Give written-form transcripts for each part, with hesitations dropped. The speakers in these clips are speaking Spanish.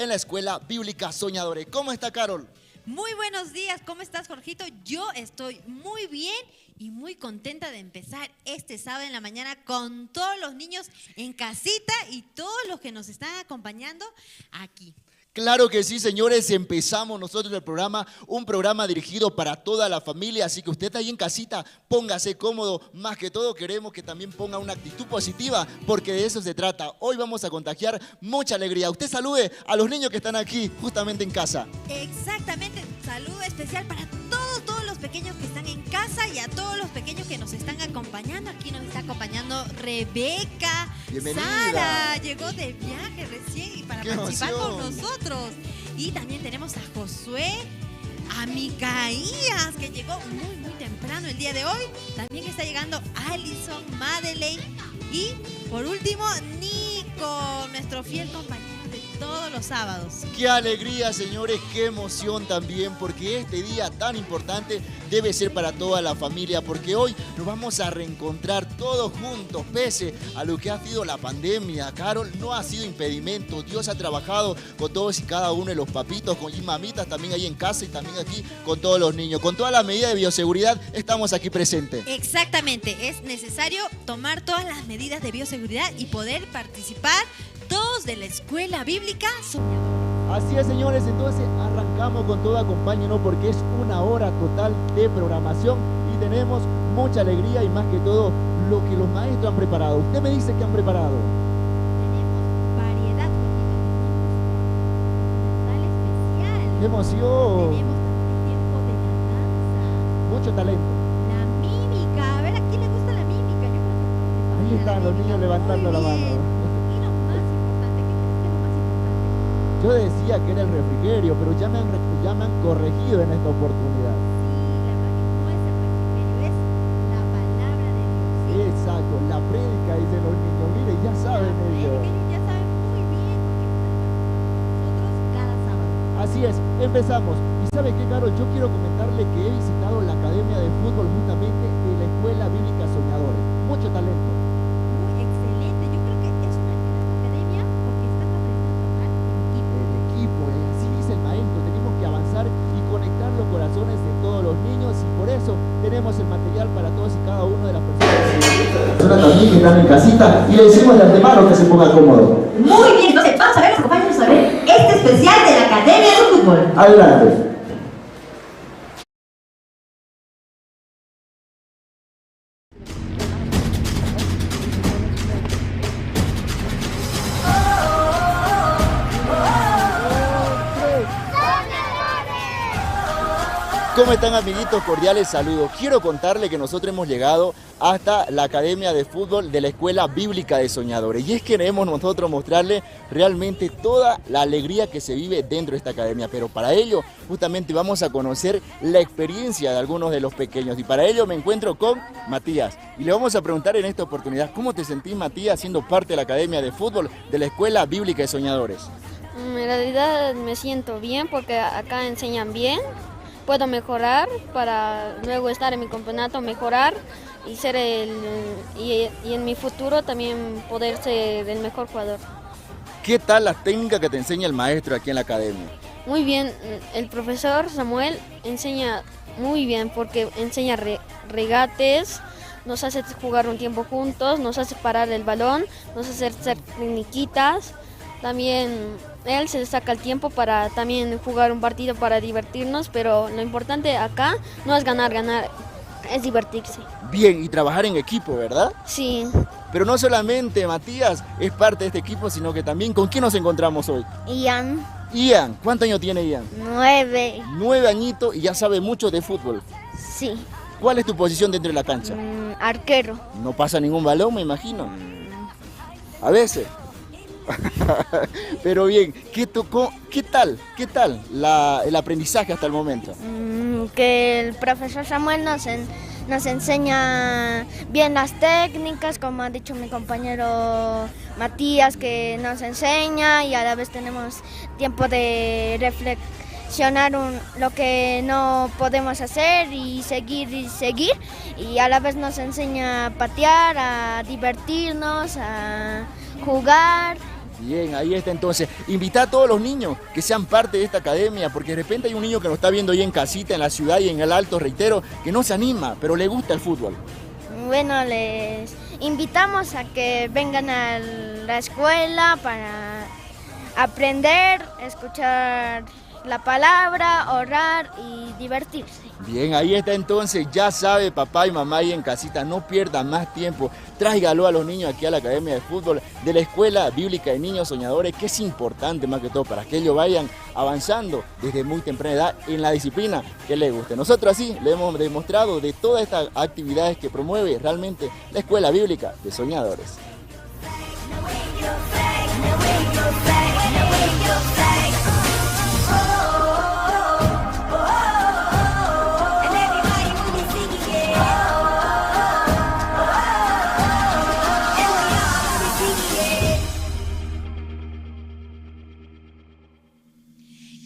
en la Escuela Bíblica Soñadores. ¿Cómo está, Carol? Muy buenos días, ¿cómo estás, Jorgito? Yo estoy muy bien y muy contenta de empezar este sábado en la mañana con todos los niños en casita y todos los que nos están acompañando aquí. Claro que sí, señores, empezamos nosotros el programa, un programa dirigido para toda la familia, así que usted ahí en casita, póngase cómodo, más que todo queremos que también ponga una actitud positiva, porque de eso se trata. Hoy vamos a contagiar mucha alegría. Usted salude a los niños que están aquí, justamente en casa. Exactamente, saludo especial para todos los pequeños que están en casa y a todos los pequeños que nos están acompañando. Aquí nos está acompañando Rebeca. Bienvenida. Sara llegó de viaje recién y para ¡Qué participar emoción! con nosotros. Y también tenemos a Josué, a Micaías, que llegó muy temprano el día de hoy. También está llegando Alison, Madeleine y por último Nico, nuestro fiel compañero de todos los sábados. Qué alegría, señores, qué emoción también, porque este día tan importante debe ser para toda la familia, porque hoy nos vamos a reencontrar todos juntos, pese a lo que ha sido la pandemia. Carol, no ha sido impedimento. Dios ha trabajado con todos y cada uno de los papitos, con mamitas también ahí en casa y también aquí con todos los niños. Con todas las medidas de bioseguridad estamos aquí presentes. Exactamente, es necesario tomar todas las medidas de bioseguridad y poder participar todos de la Escuela Bíblica Soñadores. Así es, señores, entonces arrancamos con todo, acompáñenos porque es una hora total de programación y tenemos mucha alegría y más que todo lo que los maestros han preparado. Usted me dice que han preparado. Tenemos variedad, Jorgito, especial. ¡Qué emoción! Tenemos también tiempo de la danza. Mucho talento. La mímica, a ver, ¿a quién le gusta la mímica? Yo creo que a todos les Ahí fascina están la los mímica. niños levantando Muy la bien. mano. Y lo más importante, ¿qué crees que es lo más importante? Yo decía que era el refrigerio, pero ya me han corregido en esta oportunidad. Sí, la verdad que no es el refrigerio, es la palabra de Dios. ¿Sí? Exacto, la prédica, dicen los niños. Mire, ya saben La ellos. prédica, ellos ya saben muy bien porque están nosotros cada sábado. Así es, empezamos. ¿Y sabe qué, Carol? Yo quiero comentarle que he visitado la Academia de Fútbol justamente de la Escuela Bíblica Soñadores. Mucho talento. Muy excelente, yo creo que es una gran academia porque estás aprendiendo a trabajar en equipo. El equipo, así dice el maestro, tenemos que avanzar y conectar los corazones de todos los niños y por eso tenemos el material para todos y cada uno de las personas también que están en casita y le decimos de antemano que se ponga cómodo. Muy bien, entonces vamos a ver, acompáñanos a ver este especial de la Academia de Fútbol. Adelante. ¿Cómo están, amiguitos? Cordiales saludos. Quiero contarles que nosotros hemos llegado hasta la Academia de Fútbol de la Escuela Bíblica de Soñadores. Y es que queremos nosotros mostrarles realmente toda la alegría que se vive dentro de esta academia. Pero para ello, justamente vamos a conocer la experiencia de algunos de los pequeños. Y para ello me encuentro con Matías. Y le vamos a preguntar en esta oportunidad, ¿cómo te sentís, Matías, siendo parte de la Academia de Fútbol de la Escuela Bíblica de Soñadores? En realidad me siento bien porque acá enseñan bien. Puedo mejorar para luego estar en mi campeonato, mejorar y ser y en mi futuro también poder ser el mejor jugador. ¿Qué tal las técnicas que te enseña el maestro aquí en la academia? Muy bien, el profesor Samuel enseña muy bien porque enseña regates, nos hace jugar un tiempo juntos, nos hace parar el balón, nos hace hacer tecniquitas. También él se saca el tiempo para también jugar un partido para divertirnos, pero lo importante acá no es ganar, es divertirse. Bien, y trabajar en equipo, ¿verdad? Sí, Pero no solamente Matías es parte de este equipo, sino que también ¿con quién nos encontramos hoy? Ian, Ian, ¿cuántos años tiene Ian? 9, 9 añitos y ya sabe mucho de fútbol. sí, ¿Cuál es tu posición dentro de la cancha? arquero. No pasa ningún balón, me imagino. A veces. Pero bien, ¿qué tal el aprendizaje hasta el momento? Que el profesor Samuel nos enseña bien las técnicas, como ha dicho mi compañero Matías, que nos enseña y a la vez tenemos tiempo de reflexionar lo que no podemos hacer y seguir y a la vez nos enseña a patear, a divertirnos, a jugar Bien, ahí está entonces. Invita a todos los niños que sean parte de esta academia, porque de repente hay un niño que nos está viendo ahí en casita, en la ciudad y en el Alto, reitero, que no se anima, pero le gusta el fútbol. Bueno, les invitamos a que vengan a la escuela para aprender, escuchar la palabra, orar y divertirse. Bien, ahí está entonces, ya sabe papá y mamá ahí en casita, no pierdan más tiempo, tráigalo a los niños aquí a la Academia de Fútbol de la Escuela Bíblica de Niños Soñadores, que es importante más que todo para que ellos vayan avanzando desde muy temprana edad en la disciplina que les guste. Nosotros así le hemos demostrado de todas estas actividades que promueve realmente la Escuela Bíblica de Soñadores.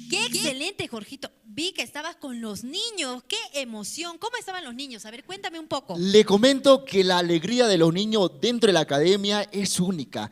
¡Qué excelente, Jorgito! Vi que estabas con los niños. ¡Qué emoción! ¿Cómo estaban los niños? A ver, cuéntame un poco. Le comento que la alegría de los niños dentro de la academia es única.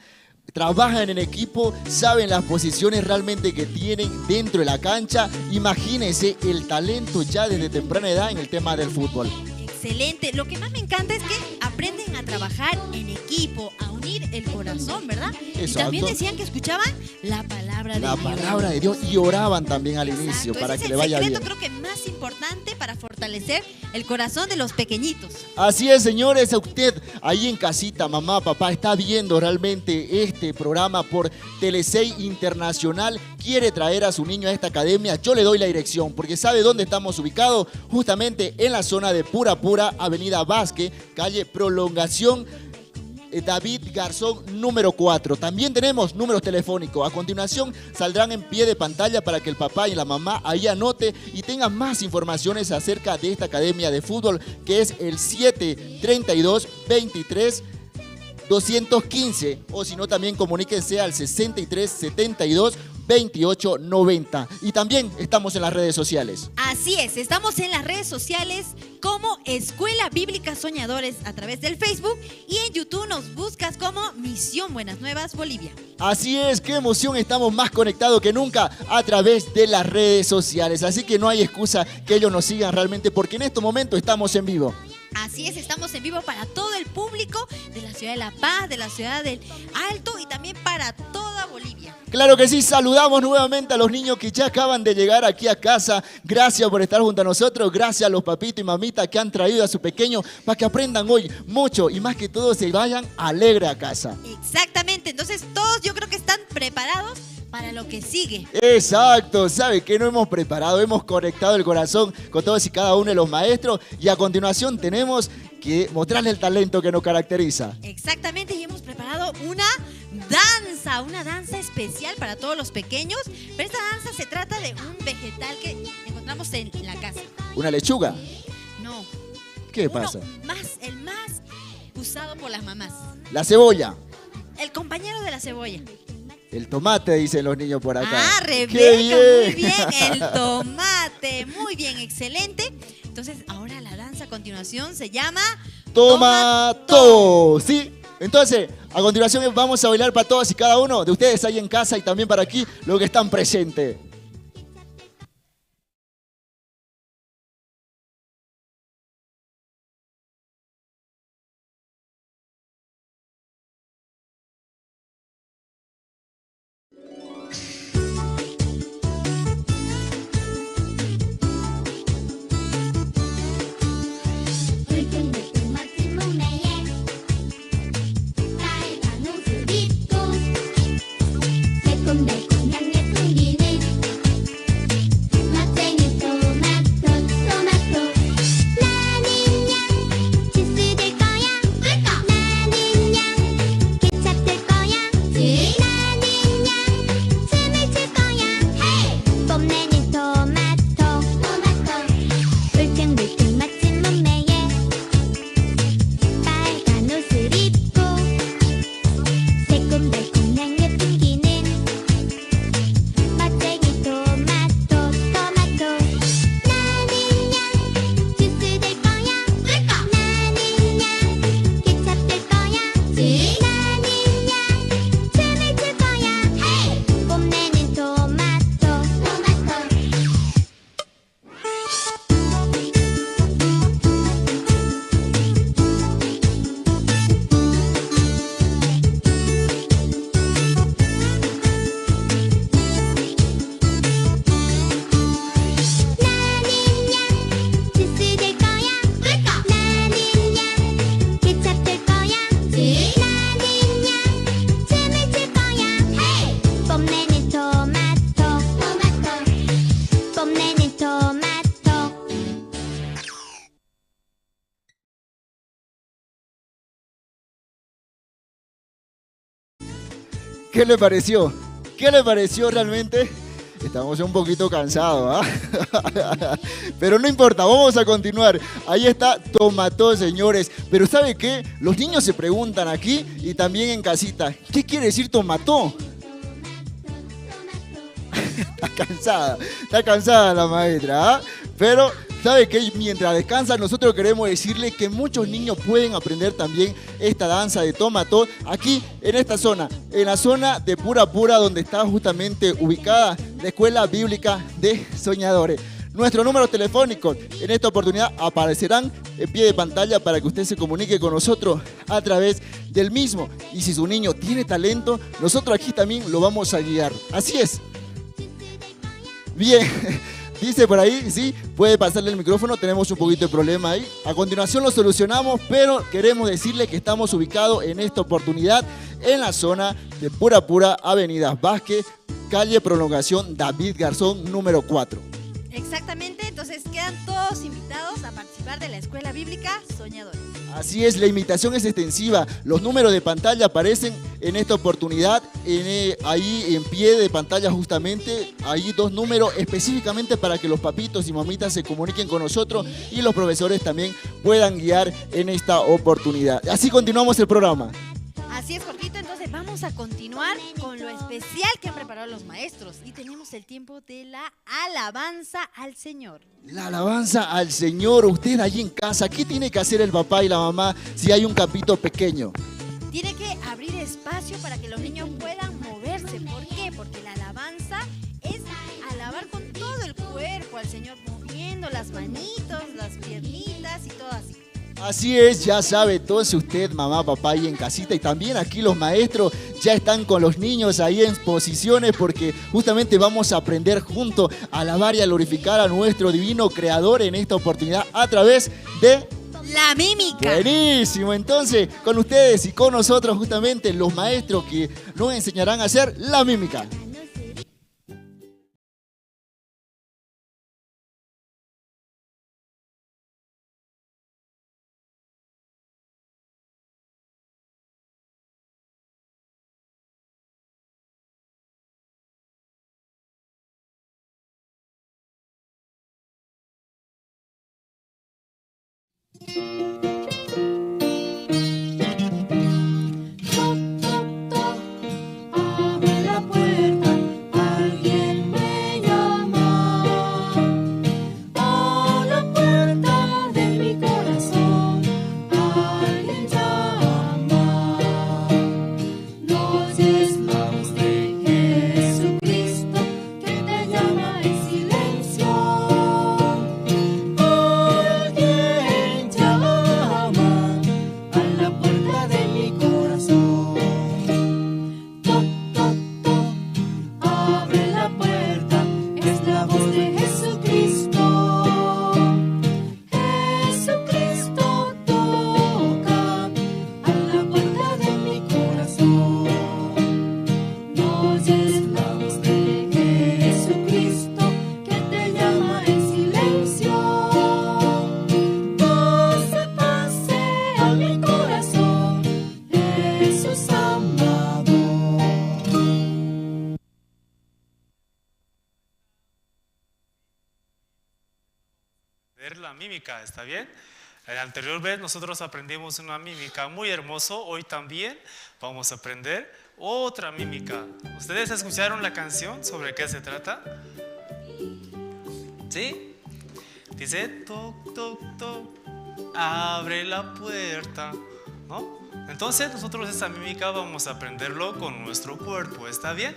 Trabajan en equipo, saben las posiciones realmente que tienen dentro de la cancha. Imagínense el talento ya desde temprana edad en el tema del fútbol. Excelente. Lo que más me encanta es que aprenden a trabajar en equipo, a unir el corazón, ¿verdad? Exacto. Y también decían que escuchaban la palabra de Dios. La palabra de Dios, y oraban también al inicio. Exacto. Para Ese que es le el vaya secreto, bien. creo que más importante para fortalecer el corazón de los pequeñitos. Así es, señores, a usted ahí en casita, mamá, papá, está viendo realmente este programa por Tele6 Internacional, quiere traer a su niño a esta academia, yo le doy la dirección, porque ¿sabe dónde estamos ubicados? Justamente en la zona de Pura Pura, Avenida Vázquez, calle Prolongación David Garzón número 4. También tenemos números telefónicos. A continuación saldrán en pie de pantalla para que el papá y la mamá ahí anote y tengan más informaciones acerca de esta academia de fútbol, que es el 732-23-215, o si no también comuníquense al 63-72-28-90. Y también estamos en las redes sociales. Así es, estamos en las redes sociales como Escuela Bíblica Soñadores a través del Facebook, y en YouTube nos buscas como Misión Buenas Nuevas Bolivia. Así es, qué emoción, estamos más conectados que nunca a través de las redes sociales, así que no hay excusa que ellos nos sigan realmente, porque en estos momentos estamos en vivo. Así es, estamos en vivo para todo el público de la ciudad de La Paz, de la ciudad del Alto y también para toda Bolivia. Claro que sí, saludamos nuevamente a los niños que ya acaban de llegar aquí a casa. Gracias por estar junto a nosotros, gracias a los papitos y mamitas que han traído a su pequeño para que aprendan hoy mucho y más que todo se vayan alegres a casa. Exactamente, entonces todos yo creo que están preparados para lo que sigue. Exacto, ¿sabe qué? No hemos preparado, hemos conectado el corazón con todos y cada uno de los maestros y a continuación tenemos que mostrarles el talento que nos caracteriza. Exactamente, y hemos preparado una danza especial para todos los pequeños, pero esta danza se trata de un vegetal que encontramos en la casa. ¿Una lechuga? No. ¿Qué pasa? El más usado por las mamás. La cebolla. El compañero de la cebolla. El tomate, dicen los niños por acá. Ah, Rebeca, ¡Qué bien! muy bien, el tomate, muy bien, excelente. Entonces, ahora la danza a continuación se llama Tomato. ¿Sí? Entonces, a continuación vamos a bailar para todos y cada uno de ustedes ahí en casa y también para aquí, los que están presentes. ¿Qué le pareció? ¿Qué le pareció realmente? Estamos un poquito cansados, ¿ah? Pero no importa, vamos a continuar. Ahí está Tomató, señores. Pero ¿sabe qué? Los niños se preguntan aquí y también en casita, ¿qué quiere decir Tomató? Está cansada la maestra, ¿ah? Pero ¿sabe qué? Mientras descansa, nosotros queremos decirle que muchos niños pueden aprender también esta danza de Tomató aquí en esta zona, en la zona de Pura Pura, donde está justamente ubicada la Escuela Bíblica de Soñadores. Nuestros números telefónicos en esta oportunidad aparecerán en pie de pantalla para que usted se comunique con nosotros a través del mismo. Y si su niño tiene talento, nosotros aquí también lo vamos a guiar. Así es. Bien. Dice por ahí, sí, puede pasarle el micrófono, tenemos un poquito de problema ahí. A continuación lo solucionamos, pero queremos decirle que estamos ubicados en esta oportunidad en la zona de Pura Pura, Avenida Vázquez, calle Prolongación David Garzón, número 4. Exactamente, entonces quedan todos invitados a participar de la Escuela Bíblica Soñadores. Así es, la invitación es extensiva. Los números de pantalla aparecen en esta oportunidad, ahí en pie de pantalla justamente, ahí 2 números específicamente para que los papitos y mamitas se comuniquen con nosotros y los profesores también puedan guiar en esta oportunidad. Así continuamos el programa. Así es, Jorgito, entonces vamos a continuar con lo especial que han preparado los maestros y tenemos el tiempo de la alabanza al Señor. La alabanza al Señor. Usted allí en casa, ¿qué tiene que hacer el papá y la mamá si hay un capito pequeño? Tiene que abrir espacio para que los niños puedan moverse. ¿Por qué? Porque la alabanza es alabar con todo el cuerpo al Señor, moviendo las manitos, las piernitas y todo así. Así es, ya sabe, entonces usted, mamá, papá, ahí en casita, y también aquí los maestros ya están con los niños ahí en posiciones porque justamente vamos a aprender juntos a alabar y a glorificar a nuestro divino creador en esta oportunidad a través de la mímica. Buenísimo, entonces con ustedes y con nosotros justamente los maestros que nos enseñarán a hacer la mímica. Abre la puerta, alguien me llama. A la puerta de mi corazón, alguien llama. No oyes la voz de Jesucristo que te llama en silencio. Alguien llama a la puerta de mi corazón. Toc, toc, toc, abre la puerta, es la voz de Jesucristo. Jesucristo toca a la puerta de mi corazón. No oyes la voz de Jesucristo que te llama en silencio. Pase, pase a mi corazón, Jesús amado. Ver la mímica, ¿está bien? La anterior vez nosotros aprendimos una mímica muy hermoso, hoy también vamos a aprender otra mímica. ¿Ustedes escucharon la canción? ¿Sobre qué se trata? ¿Sí? Dice, toc, toc, toc, abre la puerta, ¿no? Entonces nosotros esta mímica vamos a aprenderlo con nuestro cuerpo, ¿está bien?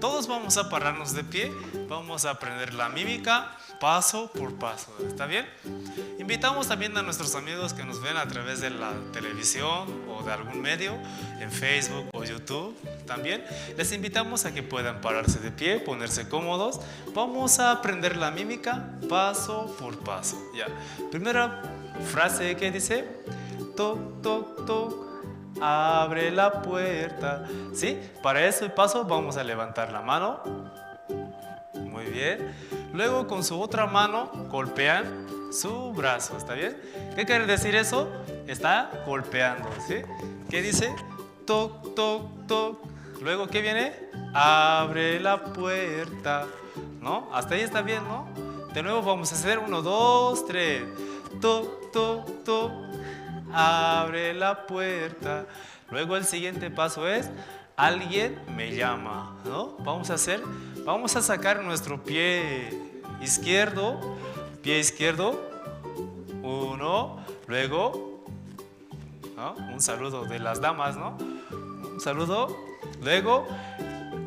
Todos vamos a pararnos de pie, vamos a aprender la mímica paso por paso, ¿está bien? Invitamos también a nuestros amigos que nos ven a través de la televisión o de algún medio, en Facebook o YouTube también. Les invitamos a que puedan pararse de pie, ponerse cómodos. Vamos a aprender la mímica paso por paso, ya. Primera frase que dice, toc, toc, toc, abre la puerta, ¿sí? Para ese paso vamos a levantar la mano. Muy bien. Luego con su otra mano golpean su brazo, ¿está bien? ¿Qué quiere decir eso? Está golpeando, ¿sí? ¿Qué dice? Toc, toc, toc, Luego, ¿qué viene? Abre la puerta, ¿no? Hasta ahí está bien, ¿no? De nuevo vamos a hacer 1, 2, 3. Toc, toc, toc. Abre la puerta. Luego el siguiente paso es alguien me llama, ¿no? Vamos a sacar nuestro pie izquierdo, 1, luego, ¿no? Un saludo de las damas, ¿no? Un saludo, luego,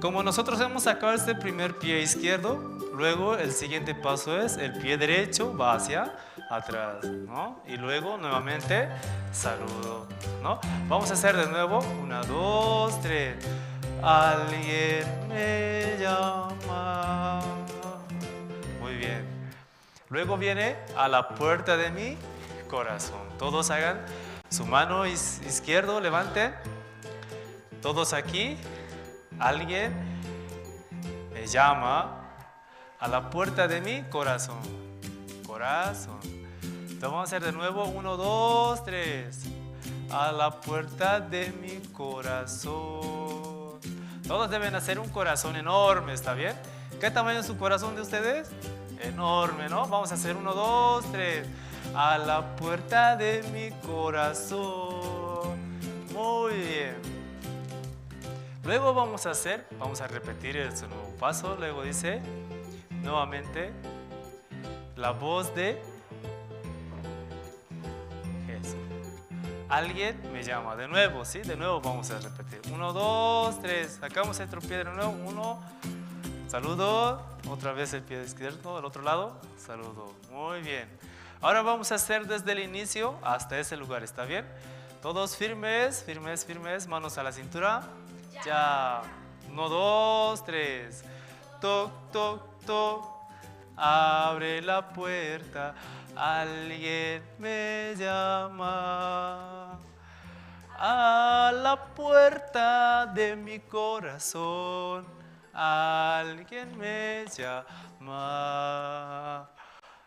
como nosotros hemos sacado este primer pie izquierdo, luego el siguiente paso es el pie derecho va hacia atrás, ¿no? Y luego nuevamente saludo, ¿no? Vamos a hacer de nuevo 1, 2, 3. Alguien me llama. Muy bien. Luego viene a la puerta de mi corazón. Todos hagan su mano izquierdo, levanten. Todos aquí. Alguien me llama a la puerta de mi corazón. Corazón. Lo vamos a hacer de nuevo. 1, 2, 3. A la puerta de mi corazón. Todos deben hacer un corazón enorme, ¿está bien? ¿Qué tamaño es su corazón de ustedes? Enorme, ¿no?Amos a hacer 1, 2, 3. A la puerta de mi corazón. Muy bien. Luego vamos a repetir este nuevo paso. Luego dice, nuevamente, la voz de Jesús. Alguien me llama. De nuevo, ¿sí? De nuevo vamos a repetir. 1, 2, 3. Sacamos el pie de nuevo. 1. Saludo. Otra vez el pie izquierdo. Del otro lado. Saludo. Muy bien. Ahora vamos a hacer desde el inicio hasta ese lugar. ¿Está bien? Todos firmes, firmes, firmes. Manos a la cintura. Ya. 1, 2, 3. Toc, toc, toc. Abre la puerta. Alguien me llama a la puerta de mi corazón. Alguien me llama.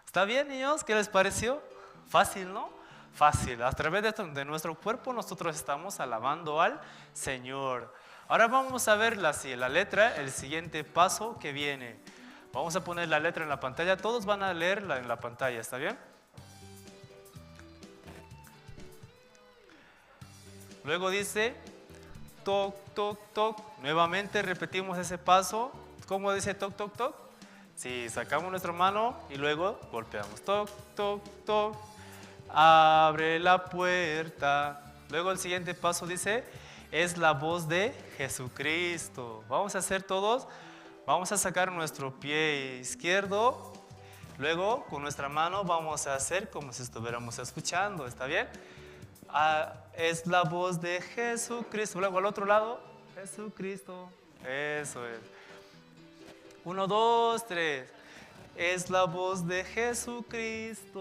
¿Está bien, niños? ¿Qué les pareció? Fácil, ¿no? Fácil. A través de nuestro cuerpo nosotros estamos alabando al Señor. Ahora vamos a ver la letra, el siguiente paso que viene. Vamos a poner la letra en la pantalla. Todos van a leerla en la pantalla, ¿está bien? Luego dice, toc, toc, toc. Nuevamente repetimos ese paso. ¿Cómo dice toc, toc, toc? Sí, sacamos nuestra mano y luego golpeamos. Toc, toc, toc. Abre la puerta. Luego el siguiente paso dice, es la voz de Jesucristo. Vamos a hacer todos. Vamos a sacar nuestro pie izquierdo. Luego con nuestra mano vamos a hacer como si estuviéramos escuchando. ¿Está bien? Es la voz de Jesucristo. Luego al otro lado, Jesucristo. Eso es. 1, 2, 3. Es la voz de Jesucristo.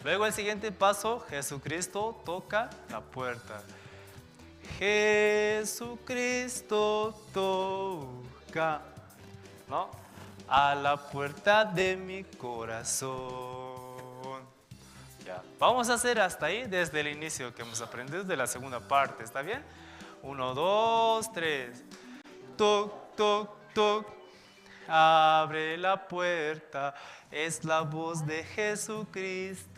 Luego el siguiente paso, Jesucristo toca la puerta. Jesucristo toca, ¿no? A la puerta de mi corazón. Ya. Vamos a hacer hasta ahí desde el inicio que hemos aprendido de la segunda parte, ¿está bien? 1, 2, 3. Toc, toc, toc. Abre la puerta. Es la voz de Jesucristo.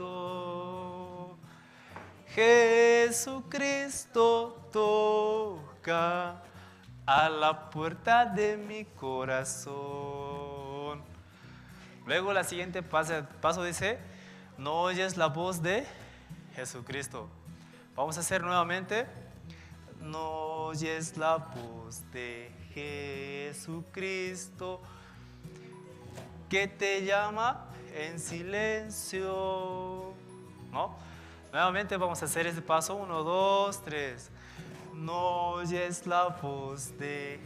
Jesucristo toca a la puerta de mi corazón. Luego la siguiente paso dice, no oyes la voz de Jesucristo. Vamos a hacer nuevamente. No oyes la voz de Jesucristo que te llama en silencio, ¿no? Nuevamente vamos a hacer este paso, 1, 2, 3. No oyes la voz de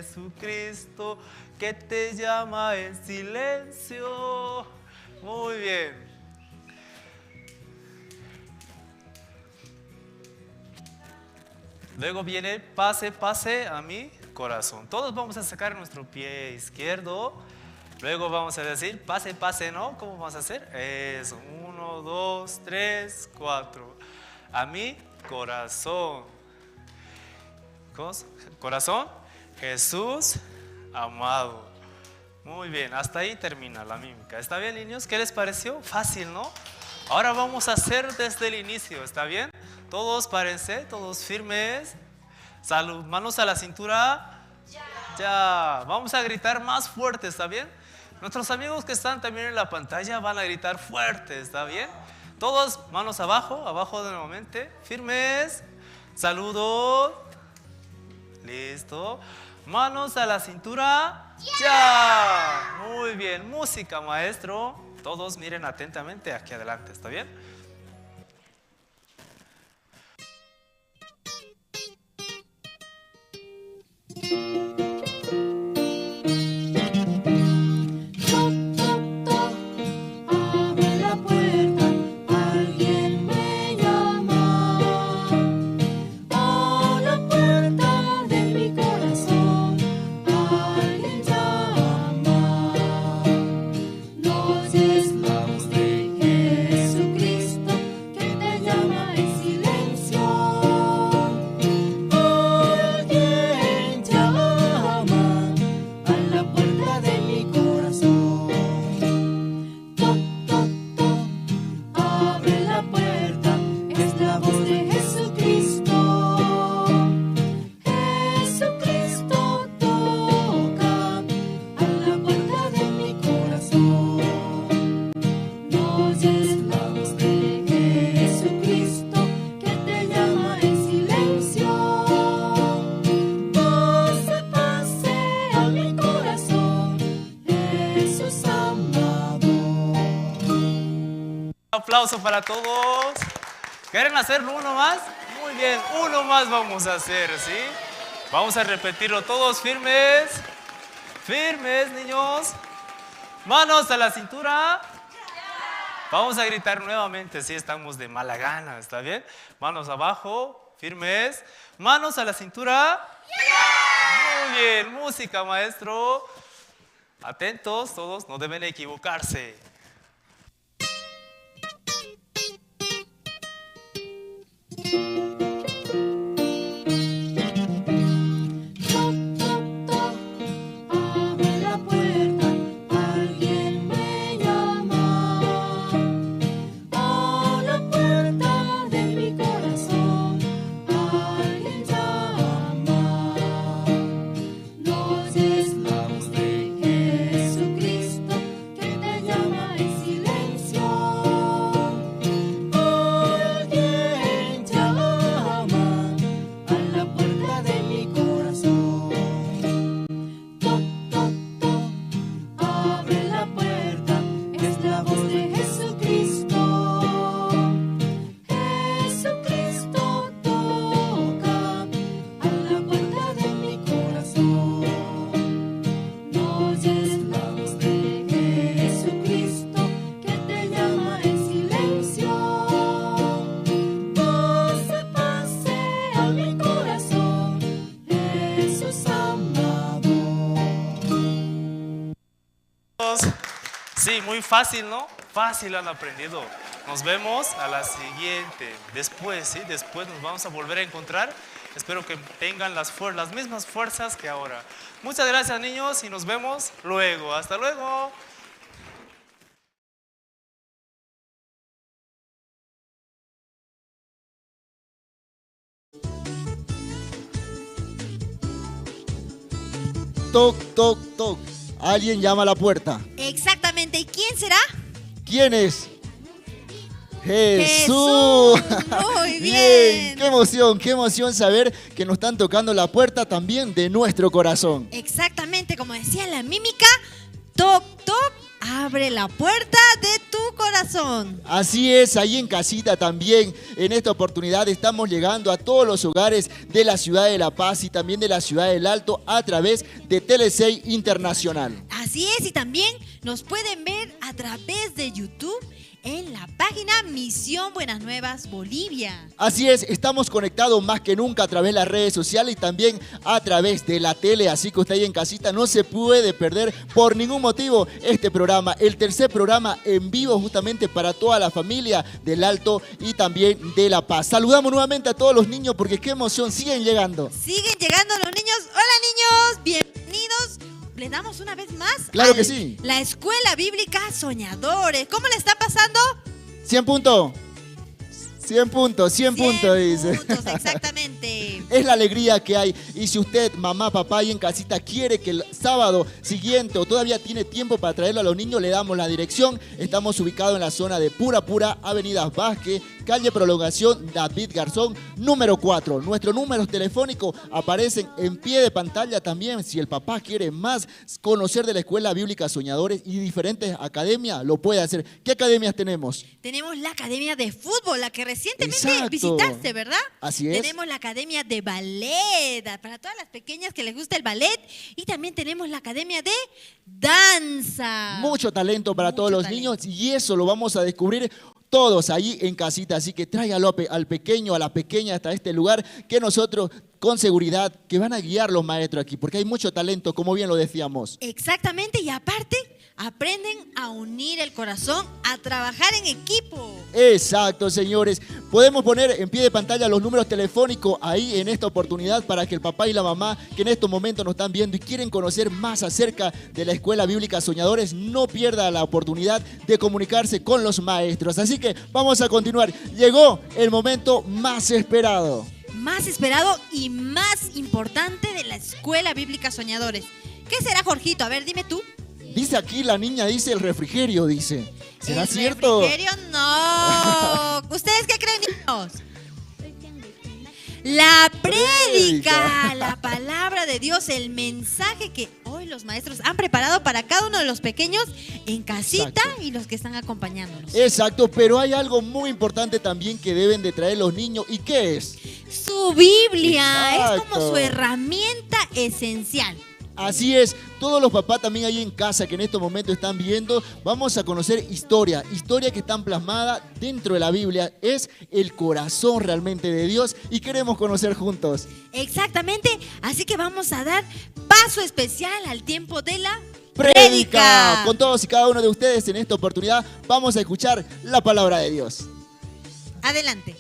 Jesucristo que te llama en silencio. Muy bien. Luego viene pase, pase a mi corazón. Todos vamos a sacar nuestro pie izquierdo. Luego vamos a decir pase, pase, ¿no? ¿Cómo vamos a hacer? Eso. 1, 2, 3, 4. A mi corazón. chicos. Corazón, Jesús amado. Muy bien, hasta ahí termina la mímica. ¿Está bien, niños? ¿Qué les pareció? Fácil, ¿no? Ahora vamos a hacer desde el inicio, ¿está bien? Todos párense, todos firmes. Salud, manos a la cintura. Ya. Vamos a gritar más fuerte, ¿está bien? Nuestros amigos que están también en la pantalla van a gritar fuerte, ¿está bien? Todos manos abajo, abajo nuevamente. Firmes. Saludos. Listo. Manos a la cintura. ¡Ya! Muy bien. Música, maestro. Todos miren atentamente aquí adelante, ¿está bien? Toc, toc, toc, abre la puerta, alguien me llama. A la puerta de mi corazón, alguien llama. No es la voz de Jesucristo que te llama en silencio. Alguien llama a la puerta de mi corazón. Toc, toc, toc, abre la puerta, es la voz de Jesucristo. Jesucristo toca a la puerta de mi corazón. No es la voz de Jesucristo que te llama en silencio. Pase, pase a mi corazón, Jesús amado. Un aplauso para todos. ¿Quieren hacerlo uno más? Muy bien, uno más vamos a hacer, ¿sí? Vamos a repetirlo todos firmes. Firmes, niños. Manos a la cintura. Vamos a gritar nuevamente, si estamos de mala gana, ¿está bien? Manos abajo, firmes. Manos a la cintura. Muy bien, música, maestro. Atentos, todos, no deben equivocarse. Toc, toc, toc, abre la puerta, alguien me llama. A la puerta de mi corazón, alguien llama. No es la voz de Jesucristo que te llama en silencio. Alguien llama a la puerta de mi corazón. Toc, toc, toc, abre la puerta, es la voz de Jesucristo. Jesucristo toca a la puerta de mi corazón. No es la voz de Jesucristo que te llama en silencio. Pase, pase a mi corazón, Jesús amado. Sí, muy fácil, ¿no? Fácil han aprendido. Nos vemos a la siguiente. Después, ¿sí? Después nos vamos a volver a encontrar. Espero que tengan las mismas fuerzas que ahora. Muchas gracias, niños, y nos vemos luego. Hasta luego. Toc, toc, toc. Alguien llama a la puerta. Exactamente. ¿Y quién será? ¿Quién es? Jesús. Muy bien. Qué emoción saber que nos están tocando la puerta también de nuestro corazón. Exactamente, como decía la mímica, toc, toc, abre la puerta de tu corazón. Así es, ahí en casita también. En esta oportunidad estamos llegando a todos los hogares de la ciudad de La Paz y también de la ciudad del Alto a través de Tele6 Internacional. Así es, y también nos pueden ver a través de YouTube en la página Misión Buenas Nuevas Bolivia. Así es, estamos conectados más que nunca a través de las redes sociales y también a través de la tele, así que usted ahí en casita no se puede perder por ningún motivo este programa, el tercer programa en vivo justamente para toda la familia del Alto y también de La Paz. Saludamos nuevamente a todos los niños porque qué emoción, siguen llegando. Siguen llegando los niños. Hola niños, bienvenidos. Les damos una vez más Claro que sí. la Escuela Bíblica Soñadores. ¿Cómo le está pasando? 100 puntos. 100 puntos, 100 puntos, dice. puntos, exactamente. Es la alegría que hay. Y si usted, mamá, papá, ahí en casita quiere que el sábado siguiente o todavía tiene tiempo para traerlo a los niños, le damos la dirección. Estamos ubicados en la zona de Pura, Avenida Vázquez, calle Prolongación David Garzón, número 4. Nuestros números telefónicos aparecen en pie de pantalla también. Si el papá quiere más conocer de la Escuela Bíblica Soñadores y diferentes academias, lo puede hacer. ¿Qué academias tenemos? Tenemos la Academia de Fútbol, la que recientemente Exacto. visitaste, ¿verdad? Así es. Tenemos la Academia de Ballet, para todas las pequeñas que les gusta el ballet. Y también tenemos la Academia de Danza. Mucho talento para Mucho todos los talento. niños y eso lo vamos a descubrir todos ahí en casita. Así que tráigalo al pequeño, a la pequeña hasta este lugar que nosotros con seguridad que van a guiar los maestros aquí porque hay mucho talento, como bien lo decíamos. Exactamente, y aparte aprenden a unir el corazón, a trabajar en equipo. Exacto, señores. Podemos poner en pie de pantalla los números telefónicos ahí en esta oportunidad para que el papá y la mamá que en estos momentos nos están viendo y quieren conocer más acerca de la Escuela Bíblica Soñadores no pierda la oportunidad de comunicarse con los maestros. Así que vamos a continuar. Llegó el momento más esperado. Más esperado y más importante de la Escuela Bíblica Soñadores. ¿Qué será, Jorgito? A ver, dime tú. Dice aquí la niña, dice el refrigerio, dice. ¿Será ¿El cierto? refrigerio? No. ¿Ustedes qué creen, niños? La prédica, la palabra de Dios, el mensaje que hoy los maestros han preparado para cada uno de los pequeños en casita. Exacto. Y los que están acompañándonos. Exacto, pero hay algo muy importante también que deben de traer los niños. ¿Y qué es? Su Biblia es como Exacto. su herramienta esencial. Así es, todos los papás también ahí en casa que en estos momentos están viendo, vamos a conocer historia que están plasmadas dentro de la Biblia, es el corazón realmente de Dios y queremos conocer juntos. Exactamente, así que vamos a dar paso especial al tiempo de la ¡Prédica! Con todos y cada uno de ustedes en esta oportunidad vamos a escuchar la palabra de Dios. Adelante.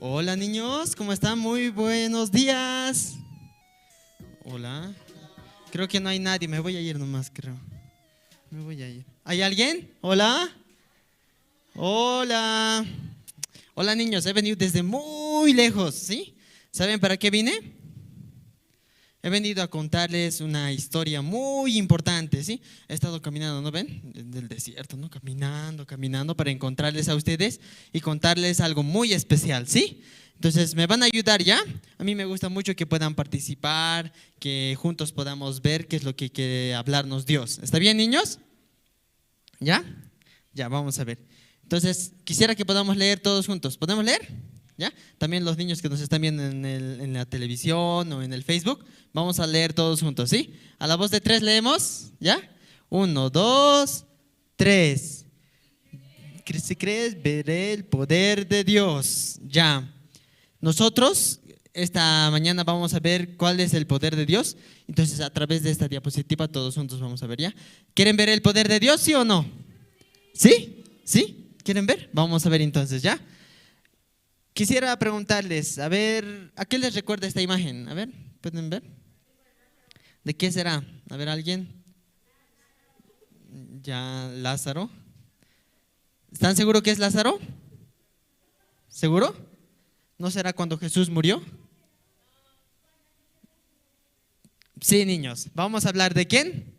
Hola niños, ¿cómo están? Muy buenos días. Hola. Creo que no hay nadie, me voy a ir nomás, creo. Me voy a ir. ¿Hay alguien? Hola. Hola. Hola niños, he venido desde muy lejos, ¿sí? ¿Saben para qué vine? He venido a contarles una historia muy importante, ¿sí? He estado caminando, ¿no ven? Del desierto, ¿no? Caminando para encontrarles a ustedes y contarles algo muy especial, ¿sí? Entonces, ¿me van a ayudar ya? A mí me gusta mucho que puedan participar, que juntos podamos ver qué es lo que quiere hablarnos Dios. ¿Está bien, niños? ¿Ya? Ya, vamos a ver. Entonces, quisiera que podamos leer todos juntos. ¿Podemos leer? ¿Ya? También los niños que nos están viendo en la televisión o en el Facebook, vamos a leer todos juntos, ¿sí? A la voz de 3 leemos, ¿ya? 1, 2, 3. Si crees, veré el poder de Dios. Ya. Nosotros esta mañana vamos a ver cuál es el poder de Dios. Entonces, a través de esta diapositiva, todos juntos vamos a ver, ¿ya? ¿Quieren ver el poder de Dios, sí o no? ¿Sí? ¿Sí? ¿Quieren ver? Vamos a ver entonces, ¿ya? Quisiera preguntarles, a ver, ¿a qué les recuerda esta imagen? A ver, ¿pueden ver? ¿De qué será? A ver, ¿alguien? ya Lázaro. ¿Están seguros que es Lázaro? ¿Seguro? ¿No será cuando Jesús murió? Sí, niños. Vamos a hablar de quién?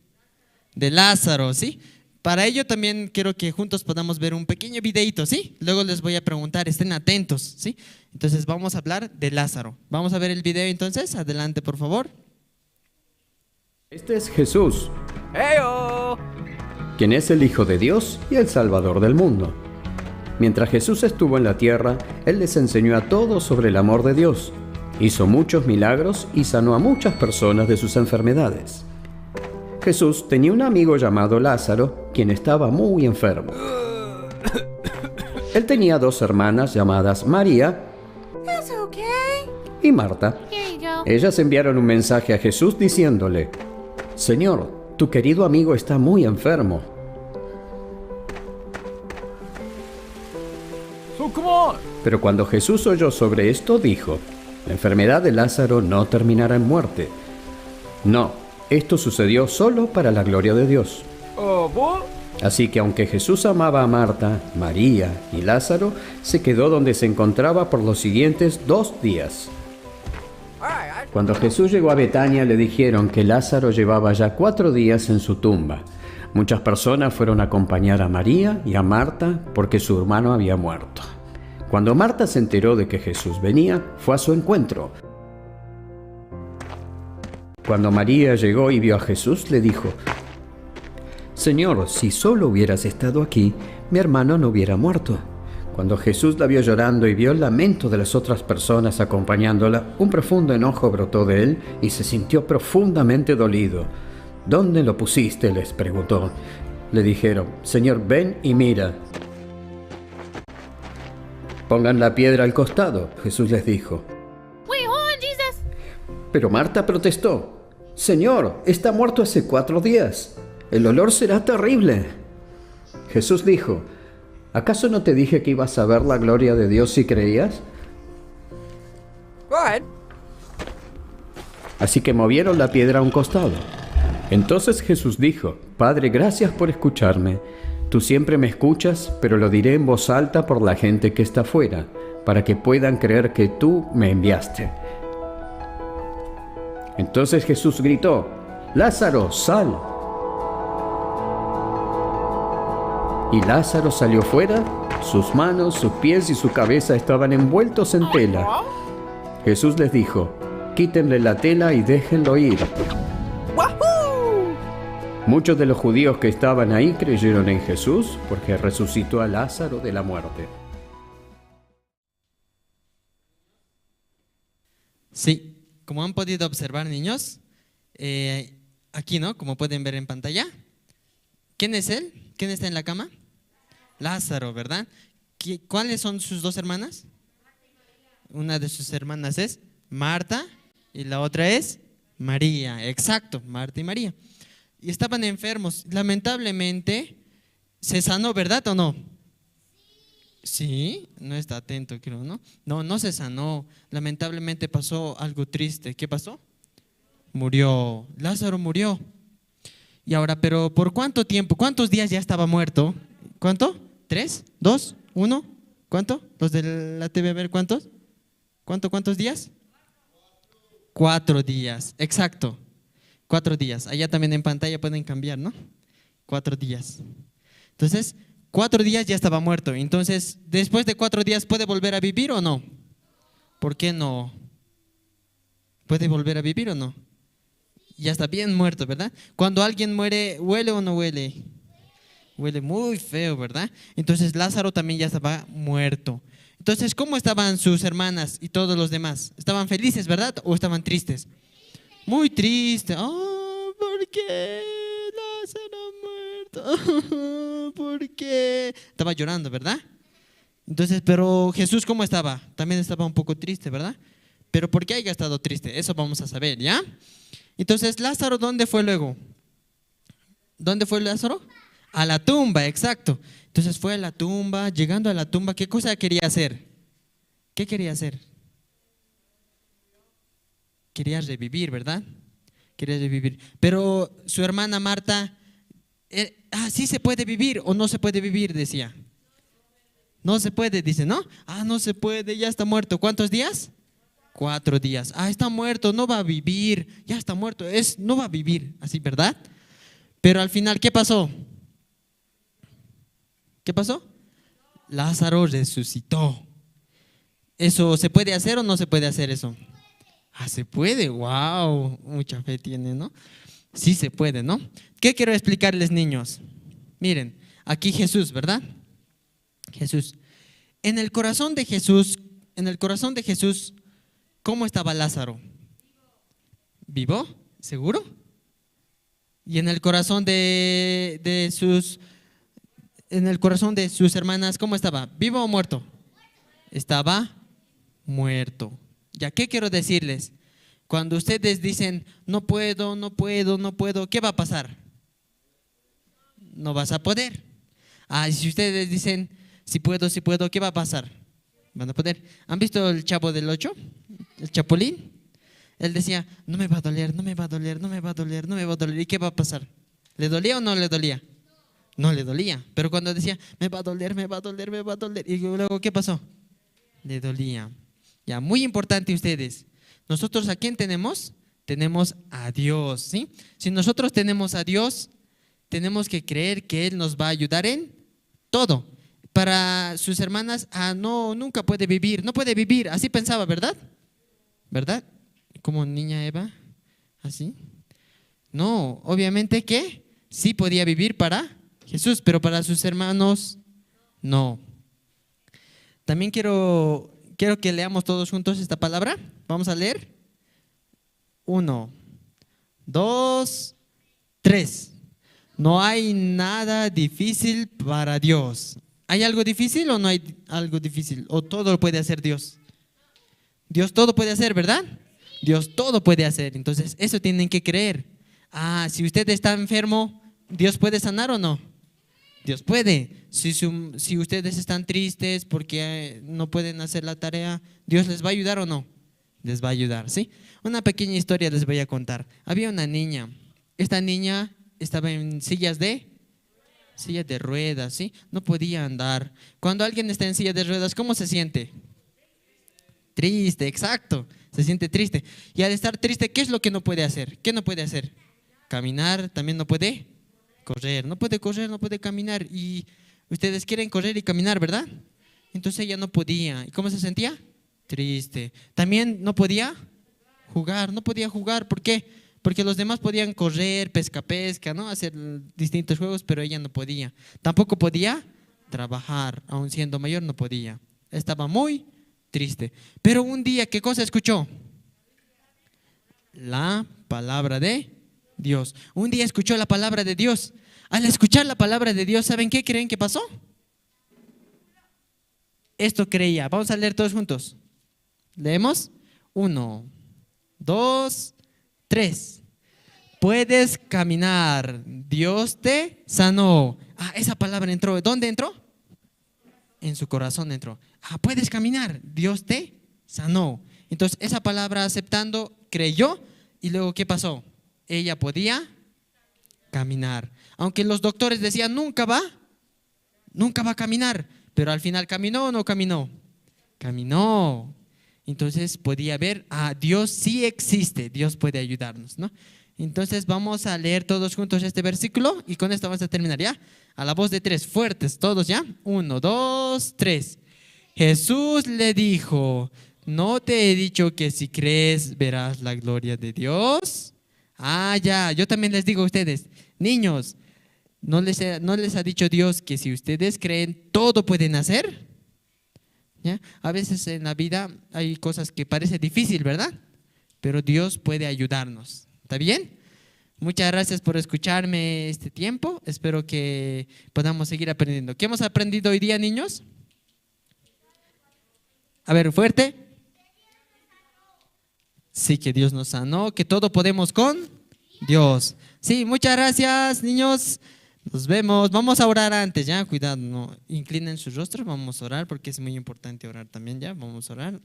De Lázaro, ¿sí? Para ello también quiero que juntos podamos ver un pequeño videito, ¿sí? Luego les voy a preguntar, estén atentos, ¿sí? Entonces vamos a hablar de Lázaro. Vamos a ver el video entonces. Adelante, por favor. Este es Jesús, quien es el Hijo de Dios y el Salvador del mundo. Mientras Jesús estuvo en la tierra, Él les enseñó a todos sobre el amor de Dios. Hizo muchos milagros y sanó a muchas personas de sus enfermedades. Jesús tenía un amigo llamado Lázaro, quien estaba muy enfermo. Él tenía dos hermanas llamadas María y Marta. Ellas enviaron un mensaje a Jesús diciéndole: Señor, tu querido amigo está muy enfermo. Pero cuando Jesús oyó sobre esto, dijo: la enfermedad de Lázaro no terminará en muerte. No, esto sucedió solo para la gloria de Dios. Así que aunque Jesús amaba a Marta, María y Lázaro, se quedó donde se encontraba por los siguientes 2 días. Cuando Jesús llegó a Betania, le dijeron que Lázaro llevaba ya 4 días en su tumba. Muchas personas fueron a acompañar a María y a Marta porque su hermano había muerto. Cuando Marta se enteró de que Jesús venía, fue a su encuentro. Cuando María llegó y vio a Jesús, le dijo: Señor, si solo hubieras estado aquí, mi hermano no hubiera muerto. Cuando Jesús la vio llorando y vio el lamento de las otras personas acompañándola, un profundo enojo brotó de él y se sintió profundamente dolido. ¿Dónde lo pusiste?, les preguntó. Le dijeron: Señor, ven y mira. Pongan la piedra al costado, Jesús les dijo. Pero Marta protestó: Señor, está muerto hace 4 días. El olor será terrible. Jesús dijo: ¿acaso no te dije que ibas a ver la gloria de Dios si creías? Así que movieron la piedra a un costado. Entonces Jesús dijo: Padre, gracias por escucharme. Tú siempre me escuchas, pero lo diré en voz alta por la gente que está afuera, para que puedan creer que tú me enviaste. Entonces Jesús gritó: Lázaro, sal. Y Lázaro salió fuera, sus manos, sus pies y su cabeza estaban envueltos en tela. Jesús les dijo: quítenle la tela y déjenlo ir. Muchos de los judíos que estaban ahí creyeron en Jesús porque resucitó a Lázaro de la muerte. Sí, como han podido observar, niños, aquí, ¿no? Como pueden ver en pantalla. ¿Quién es él? ¿Quién está en la cama? Lázaro, ¿verdad? ¿Cuáles son sus 2 hermanas? Una de sus hermanas es Marta y la otra es María. Exacto, Marta y María. Y estaban enfermos. Lamentablemente, se sanó, ¿verdad o no? Sí, no está atento, creo, ¿no? No se sanó. Lamentablemente pasó algo triste. ¿Qué pasó? Murió. Lázaro murió. Y ahora, ¿pero por cuánto tiempo? ¿Cuántos días ya estaba muerto? ¿Cuánto? ¿3? ¿2? ¿1? ¿Cuánto? ¿Los de la TV, a ver cuántos? ¿Cuántos días? 4 días, exacto. 4 días. Allá también en pantalla pueden cambiar, ¿no? 4 días. Entonces, 4 días ya estaba muerto. Entonces, después de 4 días, ¿puede volver a vivir o no? ¿Por qué no? ¿Puede volver a vivir o no? Ya está bien muerto, ¿verdad? Cuando alguien muere, ¿huele o no huele? Huele muy feo, ¿verdad? Entonces, Lázaro también ya estaba muerto. Entonces, ¿cómo estaban sus hermanas y todos los demás? ¿Estaban felices, verdad? ¿O estaban tristes? Muy triste. Oh, ¿por qué Lázaro muerto? ¿Por qué? Estaba llorando, ¿verdad? Entonces, pero Jesús, ¿cómo estaba? También estaba un poco triste, ¿verdad? Pero ¿por qué haya estado triste? Eso vamos a saber, ¿ya? Entonces, Lázaro, ¿dónde fue luego? ¿Dónde fue Lázaro? A la tumba, exacto. Entonces fue a la tumba, llegando a la tumba, ¿qué cosa quería hacer? ¿Qué quería hacer? Quería revivir, ¿verdad? Quería revivir. Pero su hermana Marta sí se puede vivir o no se puede vivir, decía. No se puede, dice, ¿no? No se puede, ya está muerto. ¿Cuántos días? 4 días. Está muerto, no va a vivir, ya está muerto, no va a vivir, así, ¿verdad? Pero al final, ¿qué pasó? ¿Qué pasó? Lázaro resucitó. ¿Eso se puede hacer o no se puede hacer eso? Se puede, wow, mucha fe tiene, ¿no? Sí se puede, ¿no? ¿Qué quiero explicarles, niños? Miren, aquí Jesús, ¿verdad? Jesús. En el corazón de Jesús, ¿cómo estaba Lázaro? ¿Vivo? ¿Seguro? Y en el corazón de sus hermanas, ¿cómo estaba? ¿Vivo o muerto? Estaba muerto. ¿Ya qué quiero decirles? Cuando ustedes dicen, no puedo, no puedo, no puedo, ¿qué va a pasar? No vas a poder. Y si ustedes dicen, si puedo, ¿qué va a pasar? Van a poder. ¿Han visto el Chavo del Ocho? El Chapulín. Él decía, no me va a doler, no me va a doler, no me va a doler, no me va a doler. ¿Y qué va a pasar? ¿Le dolía o no le dolía? No le dolía. Pero cuando decía, me va a doler, me va a doler, me va a doler. ¿Y luego qué pasó? Le dolía. Ya, muy importante ustedes. Nosotros, ¿a quién tenemos? Tenemos a Dios, ¿sí? Si nosotros tenemos a Dios, tenemos que creer que Él nos va a ayudar en todo. Para sus hermanas, no, nunca puede vivir, no puede vivir. Así pensaba, ¿verdad? ¿Verdad? Como niña Eva, así. No, obviamente que sí podía vivir para Jesús, pero para sus hermanos, no. También quiero que leamos todos juntos esta palabra. Vamos a leer. 1, 2, 3. No hay nada difícil para Dios. ¿Hay algo difícil o no hay algo difícil? ¿O todo lo puede hacer Dios? Dios todo puede hacer, ¿verdad? Dios todo puede hacer. Entonces, eso tienen que creer. Si usted está enfermo, ¿Dios puede sanar o no? Dios puede. Si ustedes están tristes porque no pueden hacer la tarea, ¿Dios les va a ayudar o no? Les va a ayudar, ¿sí? Una pequeña historia les voy a contar. Había una niña. Esta niña estaba en silla de ruedas, ¿sí? No podía andar. Cuando alguien está en silla de ruedas, ¿cómo se siente? Triste, exacto. Se siente triste. Y al estar triste, ¿qué es lo que no puede hacer? ¿Qué no puede hacer? Caminar, también no puede correr. No puede correr, no puede caminar. Y ustedes quieren correr y caminar, ¿verdad? Entonces ella no podía. ¿Y cómo se sentía? Triste. También no podía jugar. No podía jugar. ¿Por qué? Porque los demás podían correr, pesca, ¿no? Hacer distintos juegos, pero ella no podía. Tampoco podía trabajar. Aún siendo mayor, no podía. Estaba muy triste. Pero un día, ¿qué cosa escuchó? La palabra de Dios. Un día escuchó la palabra de Dios. Al escuchar la palabra de Dios, ¿saben qué creen que pasó? Esto creía. Vamos a leer todos juntos. Leemos. 1, 2, 3. Puedes caminar. Dios te sanó. Esa palabra entró. ¿Dónde entró? En su corazón entró. Puedes caminar. Dios te sanó. Entonces esa palabra aceptando, creyó. Y luego ¿qué pasó? Ella podía caminar. Aunque los doctores decían nunca va a caminar. Pero al final ¿caminó o no caminó? Caminó. Entonces podía ver, Dios sí existe, Dios puede ayudarnos, ¿no? Entonces vamos a leer todos juntos este versículo y con esto vamos a terminar, ¿ya? A la voz de 3, fuertes todos, ¿ya? 1, 2, 3. Jesús le dijo, ¿no te he dicho que si crees verás la gloria de Dios? Ya, yo también les digo a ustedes, niños, ¿no les ha dicho Dios que si ustedes creen todo pueden hacer? ¿Ya? A veces en la vida hay cosas que parecen difíciles, ¿verdad? Pero Dios puede ayudarnos. ¿Está bien? Muchas gracias por escucharme este tiempo. Espero que podamos seguir aprendiendo. ¿Qué hemos aprendido hoy día, niños? A ver, fuerte. Sí, que Dios nos sanó, que todo podemos con Dios. Sí, muchas gracias, niños. Nos vemos. Vamos a orar antes, ya, cuidado, no inclinen sus rostros, vamos a orar porque es muy importante orar también, ya, vamos a orar.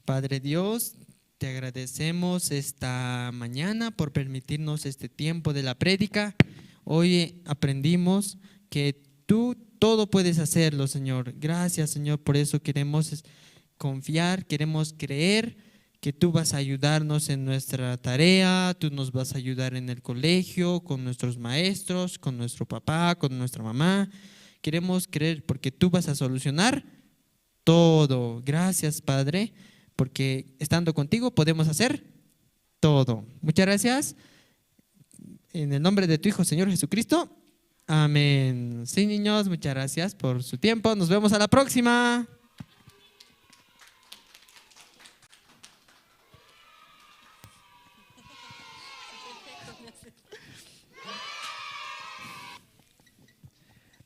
Padre Dios, te agradecemos esta mañana por permitirnos este tiempo de la prédica. Hoy aprendimos que tú todo puedes hacerlo, Señor. Gracias, Señor, por eso queremos confiar, queremos creer que tú vas a ayudarnos en nuestra tarea, tú nos vas a ayudar en el colegio, con nuestros maestros, con nuestro papá, con nuestra mamá. Queremos creer porque tú vas a solucionar todo. Gracias, Padre, porque estando contigo podemos hacer todo. Muchas gracias. En el nombre de tu Hijo, Señor Jesucristo. Amén. Sí, niños, muchas gracias por su tiempo. Nos vemos a la próxima.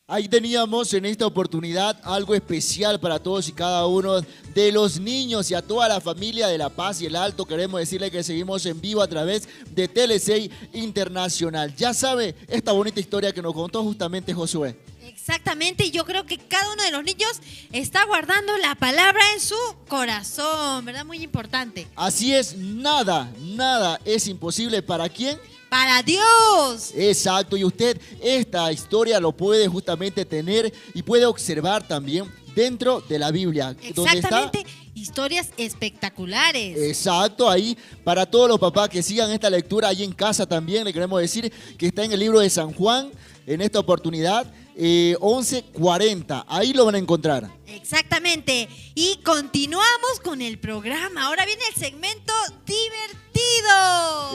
Ahí teníamos en esta oportunidad algo especial para todos y cada uno de los niños y a toda la familia de La Paz y el Alto. Queremos decirle que seguimos en vivo a través de Tele6 Internacional. Ya sabe esta bonita historia que nos contó justamente Josué. Exactamente, y yo creo que cada uno de los niños está guardando la palabra en su corazón, ¿verdad? Muy importante. Así es, nada es imposible. ¿Para quién? ¡Para Dios! Exacto, y usted esta historia lo puede justamente tener y puede observar también dentro de la Biblia. Exactamente, historias espectaculares. Exacto, ahí para todos los papás que sigan esta lectura ahí en casa también, le queremos decir que está en el libro de San Juan, en esta oportunidad, 11:40, ahí lo van a encontrar. Exactamente, y continuamos con el programa. Ahora viene el segmento divertido.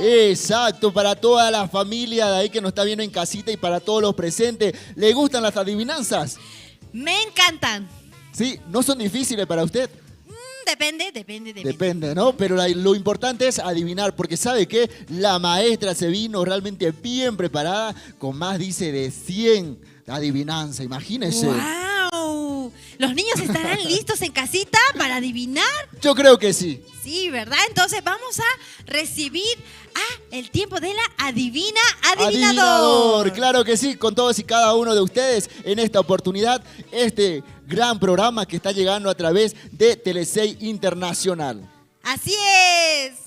Exacto, para toda la familia de ahí que nos está viendo en casita y para todos los presentes. ¿Le gustan las adivinanzas? Me encantan. Sí, no son difíciles para usted. Depende. Depende, ¿no? Pero lo importante es adivinar, porque ¿sabe qué? La maestra se vino realmente bien preparada, con más, dice, de 100 adivinanzas, imagínese. ¡Wow! ¿Los niños estarán listos en casita para adivinar? Yo creo que sí. Sí, ¿verdad? Entonces vamos a recibir el tiempo de la adivinador. Claro que sí, con todos y cada uno de ustedes en esta oportunidad, este gran programa que está llegando a través de Tele6 Internacional. Así es.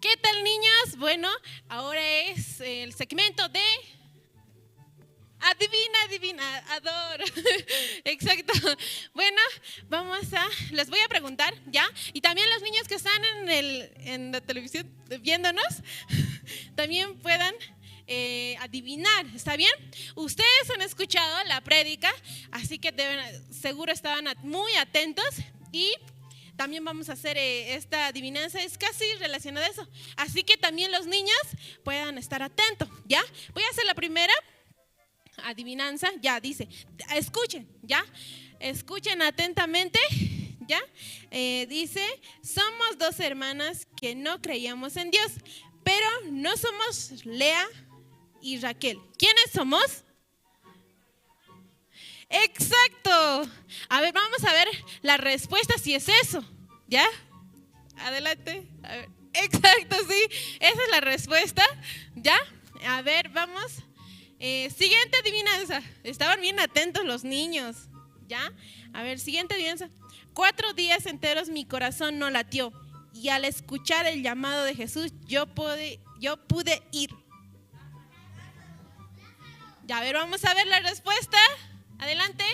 ¿Qué tal, niños? Bueno, ahora es el segmento de adivinador. Exacto. Bueno, les voy a preguntar, ¿ya? Y también los niños que están en la televisión viéndonos, también puedan adivinar, ¿está bien? Ustedes han escuchado la prédica, así que seguro estaban muy atentos y también vamos a hacer esta adivinanza, es casi relacionada a eso. Así que también los niños puedan estar atentos, ¿ya? Voy a hacer la primera adivinanza, ya dice, escuchen, ¿ya? Escuchen atentamente, ¿ya? Dice, somos dos hermanas que no creíamos en Dios, pero no somos Lea y Raquel. ¿Quiénes somos? Exacto. A ver, vamos a ver la respuesta si es eso, ¿ya? Adelante. A ver. Exacto, sí. Esa es la respuesta, ¿ya? A ver, vamos. Siguiente adivinanza. Estaban bien atentos los niños, ¿ya? A ver, siguiente adivinanza. 4 días enteros mi corazón no latió y al escuchar el llamado de Jesús yo pude ir. Ya, a ver, vamos a ver la respuesta. Adelante.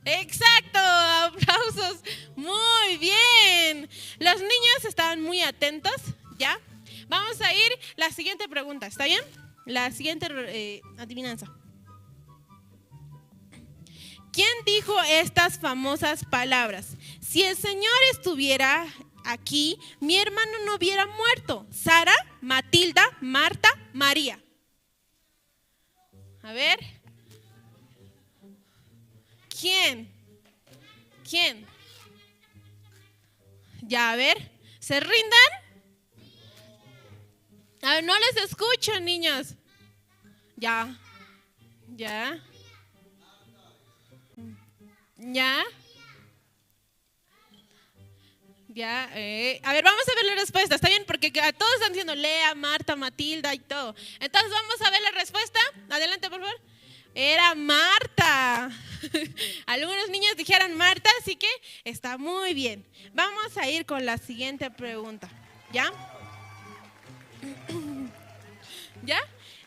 Exacto, aplausos. Muy bien. Los niños estaban muy atentos, ¿ya? Vamos a ir la siguiente pregunta, ¿está bien? La siguiente adivinanza. ¿Quién dijo estas famosas palabras? Si el Señor estuviera aquí, mi hermano no hubiera muerto. Sara, Matilda, Marta, María. A ver. ¿Quién? Ya, a ver. ¿Se rindan? A ver, no les escucho, niños. Ya. Ya, a ver, vamos a ver la respuesta, ¿está bien? Porque a todos están diciendo Lea, Marta, Matilda y todo. Entonces vamos a ver la respuesta. Adelante, por favor. Era Marta. Algunos niños dijeron Marta, así que está muy bien. Vamos a ir con la siguiente pregunta. ¿Ya? ¿Ya?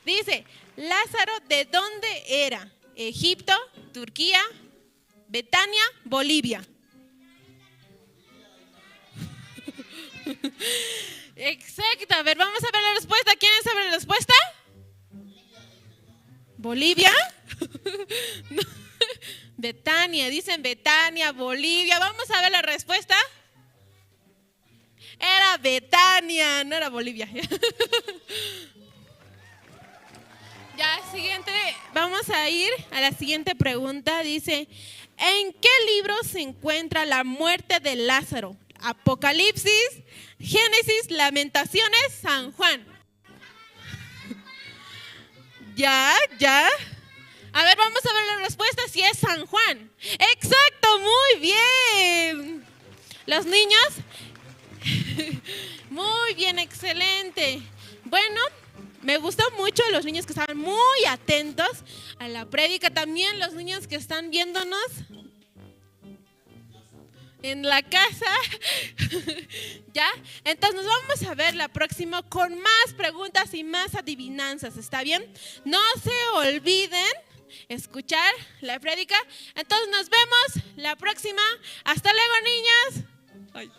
Dice, Lázaro, ¿de dónde era? Egipto, Turquía, Betania, Bolivia. Exacto, a ver, vamos a ver la respuesta. ¿Quieren saber la respuesta? ¿Bolivia? No. Betania, dicen Betania, Bolivia. Vamos a ver la respuesta. Era Betania, no era Bolivia. Ya, siguiente, vamos a ir a la siguiente pregunta. Dice, ¿en qué libro se encuentra la muerte de Lázaro? Apocalipsis, Génesis, Lamentaciones, San Juan. Ya. A ver, vamos a ver la respuesta si es San Juan. Exacto, muy bien. Los niños, muy bien, excelente. Bueno, me gustó mucho los niños que estaban muy atentos a la prédica. También los niños que están viéndonos en la casa. ¿Ya? Entonces nos vamos a ver la próxima con más preguntas y más adivinanzas, ¿está bien? No se olviden escuchar la prédica. Entonces nos vemos la próxima. Hasta luego, niñas. Ay.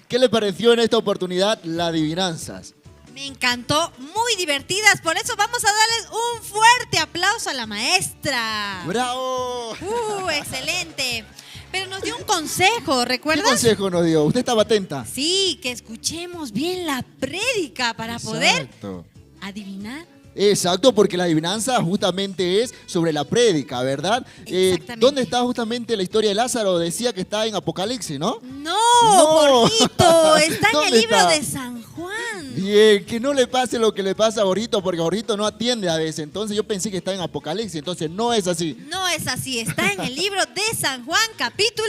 ¿Qué le pareció en esta oportunidad las adivinanzas? Me encantó, muy divertidas, por eso vamos a darles un fuerte aplauso a la maestra. ¡Bravo! Excelente. Pero nos dio un consejo, ¿recuerdas? ¿Qué consejo nos dio? ¿Usted estaba atenta? Sí, que escuchemos bien la prédica para poder Exacto. adivinar. Exacto, porque la adivinanza justamente es sobre la prédica, ¿verdad? Exactamente. ¿Dónde está justamente la historia de Lázaro? Decía que está en Apocalipsis, ¿no? No, No. Jorgito, está en el ¿Dónde libro está? de San Juan. Bien, que no le pase lo que le pasa a Jorgito, porque Jorgito no atiende a veces. Entonces yo pensé que está en Apocalipsis, entonces no es así. No es así, está en el libro de San Juan, capítulo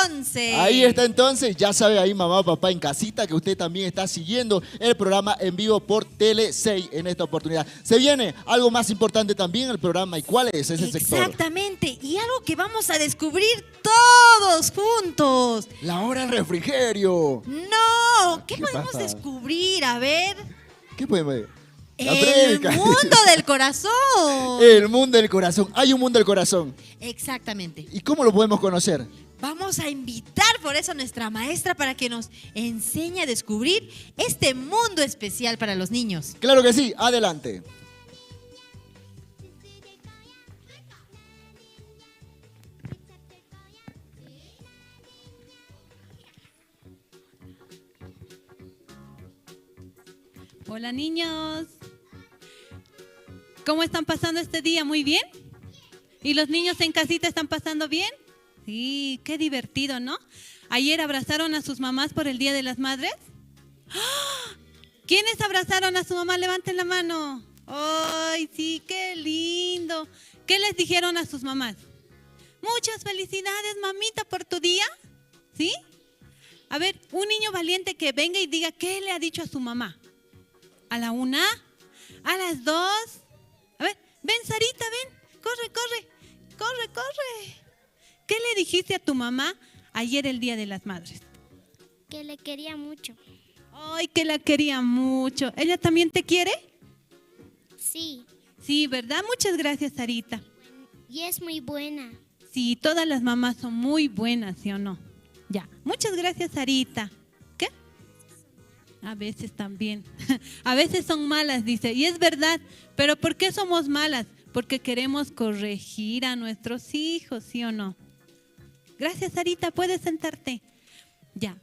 11. Ahí está entonces, ya sabe ahí mamá, papá en casita que usted también está siguiendo el programa en vivo por Tele 6 en esta oportunidad. Se viene algo más importante también en el programa. ¿Y cuál es ese sector? Exactamente, y algo que vamos a descubrir todos juntos. La hora del refrigerio. No, ¿qué ¿Qué podemos pasa? descubrir? A ver. ¿Qué podemos ver? La El prédica. mundo del corazón. El mundo del corazón. Hay un mundo del corazón. Exactamente. ¿Y cómo lo podemos conocer? Vamos a invitar por eso a nuestra maestra para que nos enseñe a descubrir este mundo especial para los niños. Claro que sí, adelante. Hola niños, ¿cómo están pasando este día? ¿Muy bien? ¿Y los niños en casita están pasando bien? Sí, qué divertido, ¿no? ¿Ayer abrazaron a sus mamás por el Día de las Madres? ¡Ah! ¿Quiénes abrazaron a su mamá? Levanten la mano. ¡Ay, sí, qué lindo! ¿Qué les dijeron a sus mamás? Muchas felicidades, mamita, por tu día. ¿Sí? A ver, un niño valiente que venga y diga qué le ha dicho a su mamá. ¿A la 1? ¿A las 2? A ver, ven Sarita, ven. Corre. ¿Qué le dijiste a tu mamá ayer el Día de las Madres? Que le quería mucho. Ay, que la quería mucho. ¿Ella también te quiere? Sí, Sí, ¿verdad? Muchas gracias, Sarita. y es muy buena. Sí, todas las mamás son muy buenas, ¿sí o no? Ya. Muchas gracias, Sarita. ¿Qué? A veces también. A veces son malas, dice. Y es verdad. Pero ¿por qué somos malas? Porque queremos corregir a nuestros hijos, ¿sí o no? Gracias, Sarita. Puedes sentarte. Ya.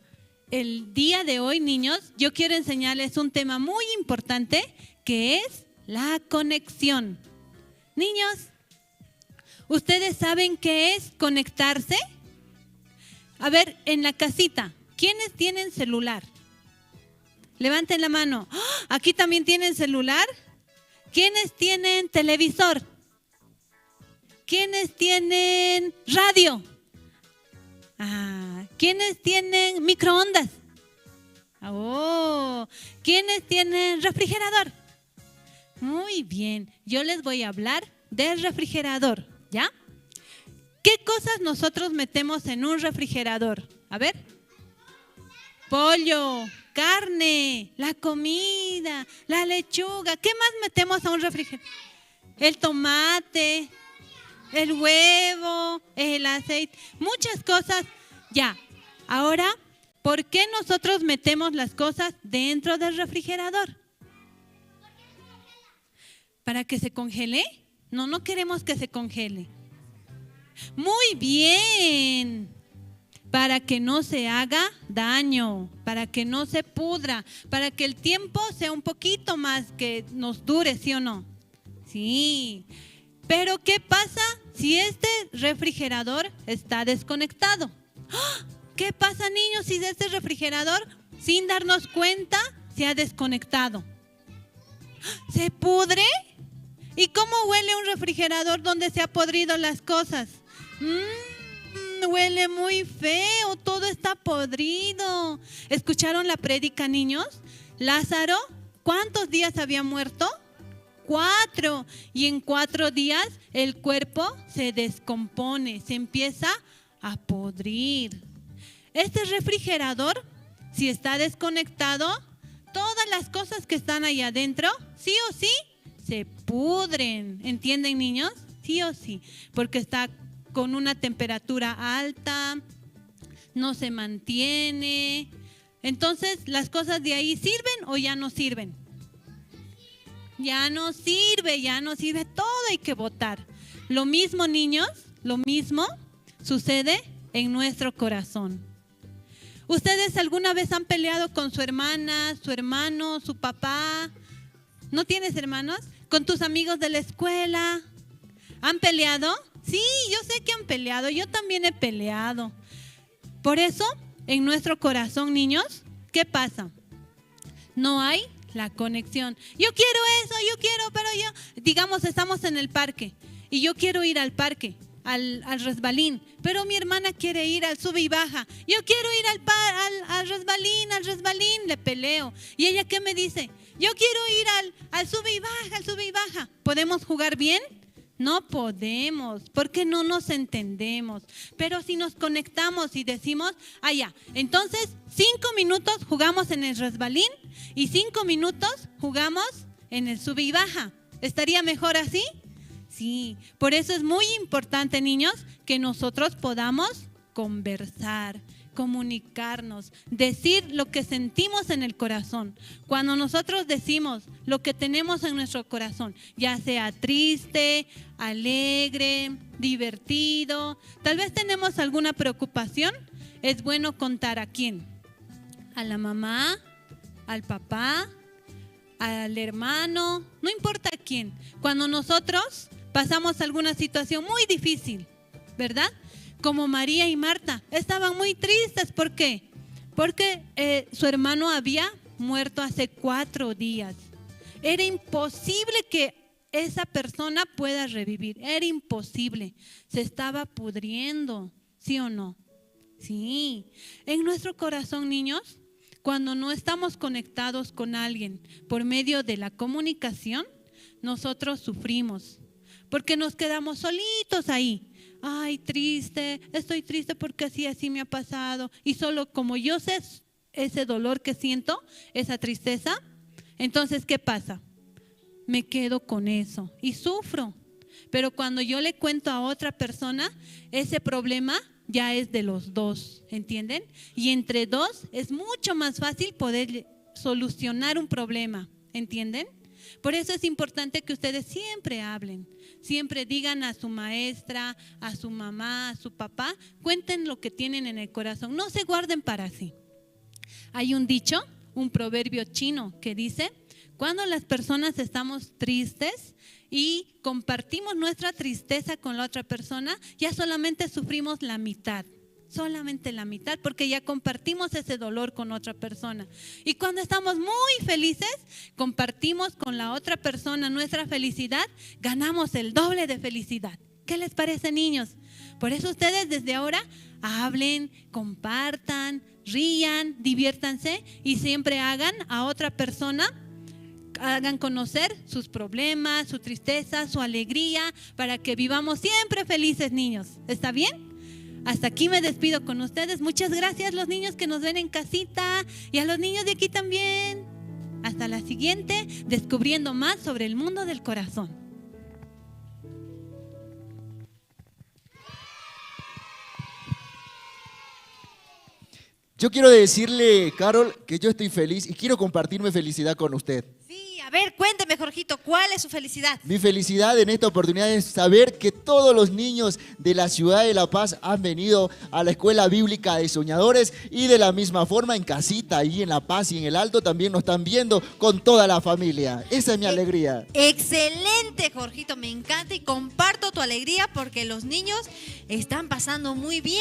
El día de hoy, niños, yo quiero enseñarles un tema muy importante que es la conexión. Niños, ¿ustedes saben qué es conectarse? A ver, en la casita, ¿quiénes tienen celular? Levanten la mano. ¡Ah! ¿Aquí también tienen celular? ¿Quiénes tienen televisor? ¿Quiénes tienen radio? ¿Quiénes tienen microondas? ¿Quiénes tienen refrigerador? Muy bien, yo les voy a hablar del refrigerador, ¿ya? ¿Qué cosas nosotros metemos en un refrigerador? A ver. Pollo, carne, la comida, la lechuga. ¿Qué más metemos a un refrigerador? El tomate, el huevo, el aceite, muchas cosas. Ya, ahora, ¿por qué nosotros metemos las cosas dentro del refrigerador? ¿Para que se congele? No, no queremos que se congele. Muy bien. Para que no se haga daño, para que no se pudra, para que el tiempo sea un poquito más que nos dure, ¿sí o no? Sí. Pero ¿qué pasa si este refrigerador está desconectado? ¿Qué pasa, niños, si este refrigerador, sin darnos cuenta, se ha desconectado? ¿Se pudre? ¿Y cómo huele un refrigerador donde se ha podrido las cosas? Huele muy feo, todo está podrido. ¿Escucharon la prédica, niños? Lázaro, ¿cuántos días había muerto? 4. Y en 4 días el cuerpo se descompone, se empieza a podrir. Este refrigerador, si está desconectado, todas las cosas que están ahí adentro, sí o sí, se pudren. ¿Entienden, niños? Sí o sí, porque está con una temperatura alta, no se mantiene. Entonces, ¿las cosas de ahí sirven o ya no sirven? Ya no sirve, todo hay que botar. Lo mismo, niños, lo mismo sucede en nuestro corazón. ¿Ustedes alguna vez han peleado con su hermana, su hermano, su papá? ¿No tienes hermanos? ¿Con tus amigos de la escuela? ¿Han peleado? Sí, yo sé que han peleado, yo también he peleado. Por eso, en nuestro corazón, niños, ¿qué pasa? No hay la conexión. Yo quiero, pero yo, digamos, estamos en el parque y yo quiero ir al parque, al resbalín, pero mi hermana quiere ir al sube y baja. Yo quiero ir al resbalín, le peleo. ¿Y ella qué me dice? Yo quiero ir al sube y baja. ¿Podemos jugar bien? No podemos, porque no nos entendemos. Pero si nos conectamos y decimos, ya, entonces 5 minutos jugamos en el resbalín y 5 minutos jugamos en el sube y baja. ¿Estaría mejor así? Sí, por eso es muy importante, niños, que nosotros podamos conversar, comunicarnos, decir lo que sentimos en el corazón. Cuando nosotros decimos lo que tenemos en nuestro corazón, ya sea triste, alegre, divertido, tal vez tenemos alguna preocupación, es bueno contar a quién, a la mamá, al papá, al hermano, no importa a quién. Cuando nosotros pasamos alguna situación muy difícil, ¿verdad? Como María y Marta, estaban muy tristes. ¿Por qué? Porque su hermano había muerto hace 4 días. Era imposible que esa persona pueda revivir. Era imposible. Se estaba pudriendo, ¿sí o no? Sí. En nuestro corazón, niños, cuando no estamos conectados con alguien por medio de la comunicación, nosotros sufrimos. Porque nos quedamos solitos ahí. Ay, triste, estoy triste porque así me ha pasado. Y solo como yo sé ese dolor que siento, esa tristeza, entonces, ¿qué pasa? Me quedo con eso y sufro. Pero cuando yo le cuento a otra persona, ese problema ya es de los dos, ¿entienden? Y entre dos es mucho más fácil poder solucionar un problema, ¿entienden? Por eso es importante que ustedes siempre hablen, siempre digan a su maestra, a su mamá, a su papá, cuenten lo que tienen en el corazón, no se guarden para sí. Hay un dicho, un proverbio chino que dice, cuando las personas estamos tristes y compartimos nuestra tristeza con la otra persona, ya solamente sufrimos la mitad, solamente la mitad, porque ya compartimos ese dolor con otra persona. Y cuando estamos muy felices, compartimos con la otra persona nuestra felicidad, ganamos el doble de felicidad. ¿Qué les parece, niños? Por eso ustedes desde ahora hablen, compartan, rían, diviértanse y siempre hagan a otra persona, hagan conocer sus problemas, su tristeza, su alegría, para que vivamos siempre felices, niños. ¿Está bien? Hasta aquí me despido con ustedes. Muchas gracias, los niños que nos ven en casita, y a los niños de aquí también. Hasta la siguiente, descubriendo más sobre el mundo del corazón. Yo quiero decirle, Carol, que yo estoy feliz y quiero compartir mi felicidad con usted. Sí, a ver, cuénteme, Jorgito, ¿cuál es su felicidad? Mi felicidad en esta oportunidad es saber que todos los niños de la ciudad de La Paz han venido a la Escuela Bíblica de Soñadores, y de la misma forma en casita, ahí en La Paz y en el Alto, también nos están viendo con toda la familia. Esa es mi alegría. Excelente, Jorgito, me encanta y comparto tu alegría porque los niños están pasando muy bien,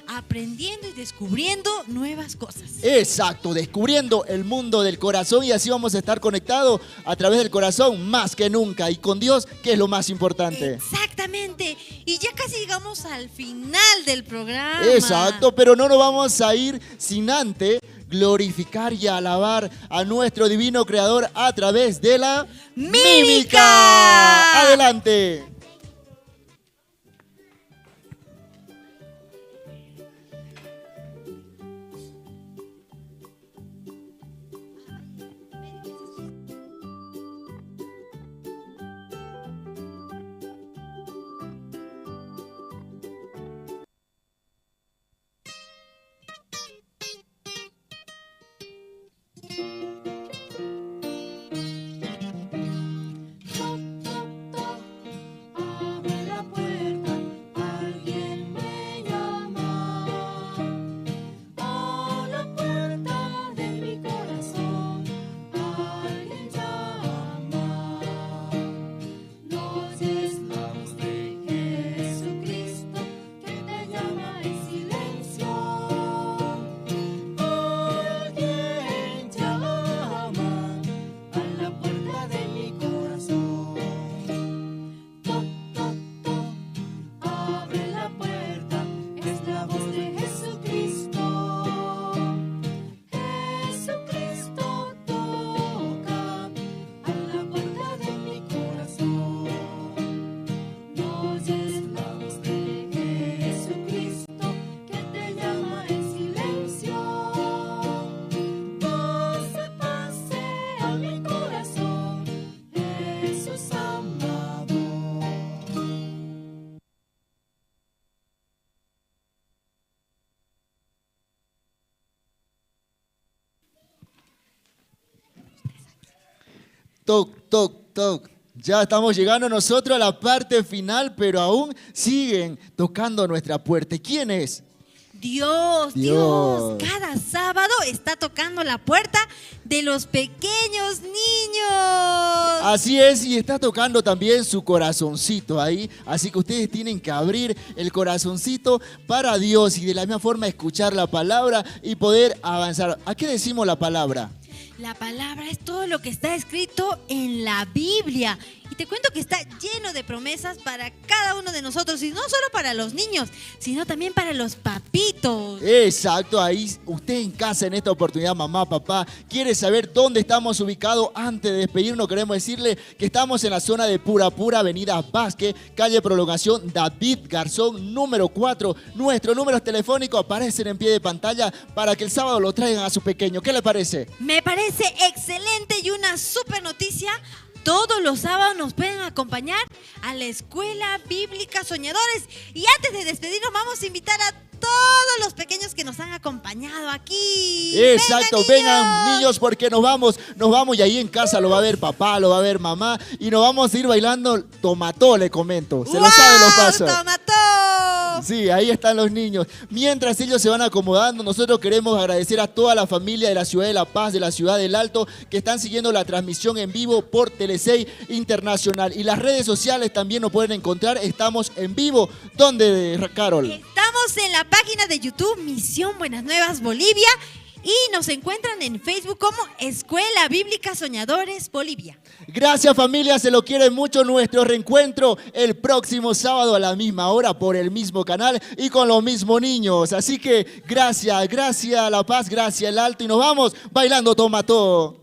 aprendiendo y descubriendo nuevas cosas. Exacto, descubriendo el mundo del corazón, y así vamos a estar conectados a través del corazón más que nunca, y con Dios, que es lo más importante. Exactamente, y ya casi llegamos al final del programa. Exacto, pero no nos vamos a ir sin antes glorificar y alabar a nuestro divino creador a través de la mímica. Adelante. Abre la puerta, alguien me llama. A la puerta de mi corazón, alguien llama. No oyes la voz de Jesucristo que te llama en silencio. Alguien llama a la puerta de mi corazón. Toc, toc, toc, abre la puerta, es la voz de Jesucristo. Jesucristo toca a la puerta de mi corazón. No oyes la voz de Jesucristo que te llama en silencio. Pase, pase a mi corazón, Jesús amado. Toc, toc, toc. Ya estamos llegando nosotros a la parte final, pero aún siguen tocando nuestra puerta. ¿Quién es? Dios, Dios. cada sábado está tocando la puerta de los pequeños niños. Así es, y está tocando también su corazoncito ahí. Así que ustedes tienen que abrir el corazoncito para Dios y de la misma forma escuchar la palabra y poder avanzar. ¿A qué decimos la palabra? La palabra es todo lo que está escrito en la Biblia. Y te cuento que está lleno de promesas para cada uno de nosotros. Y no solo para los niños, sino también para los papitos. Exacto, ahí usted en casa en esta oportunidad, mamá, papá, quiere saber dónde estamos ubicados. Antes de despedirnos, queremos decirle que estamos en la zona de Pura Pura, Avenida Vázquez, calle Prolongación David Garzón, número 4. Nuestros números telefónicos aparecen en pie de pantalla para que el sábado lo traigan a su pequeño. ¿Qué le parece? Me parece excelente y una super noticia. Todos los sábados nos pueden acompañar a la Escuela Bíblica Soñadores. Y antes de despedirnos, vamos a invitar a todos los pequeños que nos han acompañado aquí. Exacto, vengan niños, porque nos vamos y ahí en casa lo va a ver papá, lo va a ver mamá, y nos vamos a ir bailando tomató, le comento. Se lo saben los pasos. ¡Tomató! Sí, ahí están los niños. Mientras ellos se van acomodando, nosotros queremos agradecer a toda la familia de la ciudad de La Paz, de la ciudad del Alto, que están siguiendo la transmisión en vivo por Tele6 Internacional. Y las redes sociales también nos pueden encontrar. Estamos en vivo. ¿Dónde, Carol? Estamos Estamos en la página de YouTube Misión Buenas Nuevas Bolivia y nos encuentran en Facebook como Escuela Bíblica Soñadores Bolivia. Gracias familia, se lo quiere mucho. Nuestro reencuentro el próximo sábado a la misma hora por el mismo canal y con los mismos niños. Así que gracias La Paz, gracias El Alto y nos vamos bailando Toma Todo.